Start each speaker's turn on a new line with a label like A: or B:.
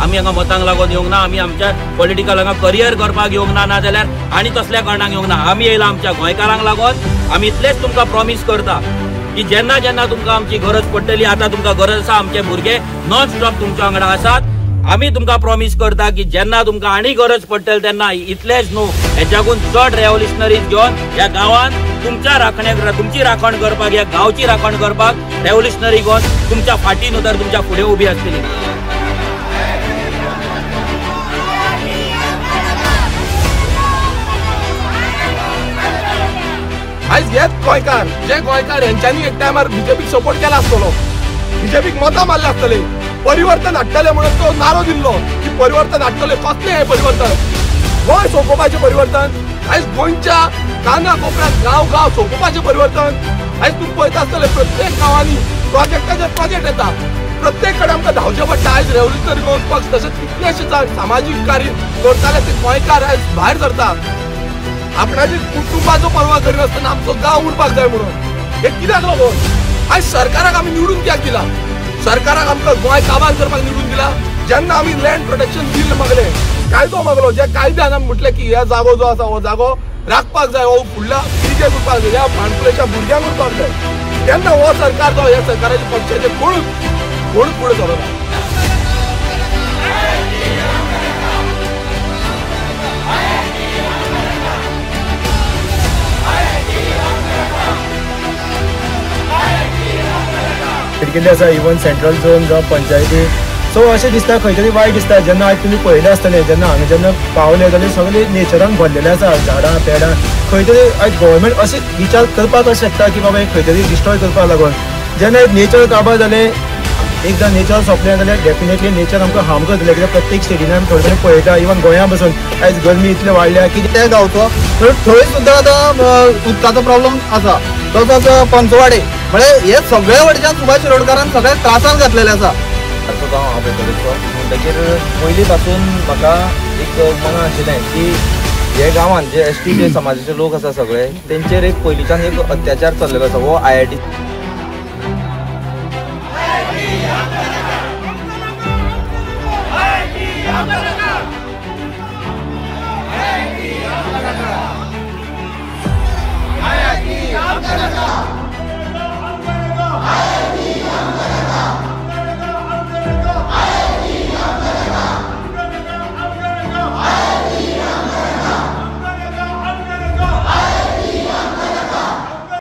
A: आमी हांगा मतांक लागून येवंक ना, आमी आमच्या पॉलिटिकल हांगा करियर करपाक येवंक ना, नाजाल्यार आनी तसल्या कारणाक येवंक ना. आमी येयला आमच्या गोंयकारांक लागून. आमी इतलेंच तुमकां प्रॉमिस करता की जेन्ना जेन्ना तुमकां आमची गरज पडटली, आतां तुमकां गरज आसा, आमचे भुरगे नॉन स्टॉप तुमच्या वांगडा आसात. आमी तुमकां प्रॉमिस करता की जेन्ना तुमकां आनी गरज पडटली तेन्ना इतलेंच न्हू, हेच्याकून चड रेव्होल्युशनरीज घेवन ह्या गांवांत तुमच्या राखण्याक, तुमची राखण करपाक, ह्या गांवची राखण करपाक रेव्होल्युशनरी घेवन तुमच्या फाटी न्हू तर तुमच्या फुडें उबी आसतली.
B: आयज हेच गोंयकार, जे गोंयकार हेंच्यांनी एक टायमार बीजेपीक सपोर्ट केला आसतलो, बीजेपीक मतां मारले आसतले, परिवर्तन हाडटले म्हणून तो नारो दिल्लो की परिवर्तन हाडटले. कसलें हें परिवर्तन? गोंय सोंपोवपाचें परिवर्तन? आयज गोंयच्या काना कोपऱ्यांत गांव गांव सोंपोवपाचें परिवर्तन? आयज तूं पळयता आसतलें प्रत्येक गांवांनी प्रोजेक्टाचे प्रोजेक्ट येता, प्रत्येक कडेन आमकां धांवचें पडटा. आयज रेव्होल्युशनरी वचपाक तशेंच कितलेशे सामाजीक कार्य करताले ते गोंयकार आयज भायर सरता. आपणाची कुटुंबाचो पर्वा करिनासतना आमचो गांव उरपाक जाय म्हणून. हे कित्याक लागून? आयज सरकाराक आमी निवडून कित्याक दिला? सरकाराक आमकां गोंय काबार करपाक निवडून दिला. जेन्ना आमी लँड प्रोटेक्शन बील मागले, कायदो मागलो, ज्या कायद्यान आमी म्हटलें की ह्या जागो जो आसा हो जागो राखपाक जाय, हो फुडल्या पिळगेक उरपाक जाय, ह्या फाणकुलेच्या भुरग्यांक उरपाक जाय, तेन्ना हो सरकार जो ह्या सरकाराचे पक्षाचे कोणूच फुडें सरना.
C: केल्ले आसा इवन सेंट्रल झोन जावं पंचायती. सो अशें दिसता खंय तरी वायट दिसता जेन्ना आयज तुमी पळयलें आसतलें, जेन्ना हांगा जेन्ना पावले जाल्यार सगळें नेचरान भरलेलें आसा, झाडां पेडां. खंय तरी आयज गोवोरमेंट अशें विचार करपाक शकता की बाबा खंय तरी डिस्ट्रॉय करपाक लागून. जेन्ना नेचर काबार जालें, एकदां नेचर सोंपलें जाल्यार डेफिनेटली नेचर आमकां हार्म करतलें. कित्याक प्रत्येक स्टेटीन आमी थोडे कडेन पळयता, इवन गोंया बसून आयज गरमी इतले वाडल्या की त्या गांवचो थंय सुद्दां आतां उदकाचो प्रॉब्लम आसा. तसोच पंचवाडे म्हणजे हे सगळे वटेच्यान सुभाष शिरोडकारान सगळ्या त्रासान घातलेले आसा.
D: सारको गांव हांव बेतोळेचो. म्हणटकीर पयलीं पासून म्हाका एक मनां आशिल्लें की हे गांवांत जे एसटी जे समाजाचे लोक आसा सगळे, तेंचेर एक पयलींच्यान एक अत्याचार चल्लेलो आसा. हो IIT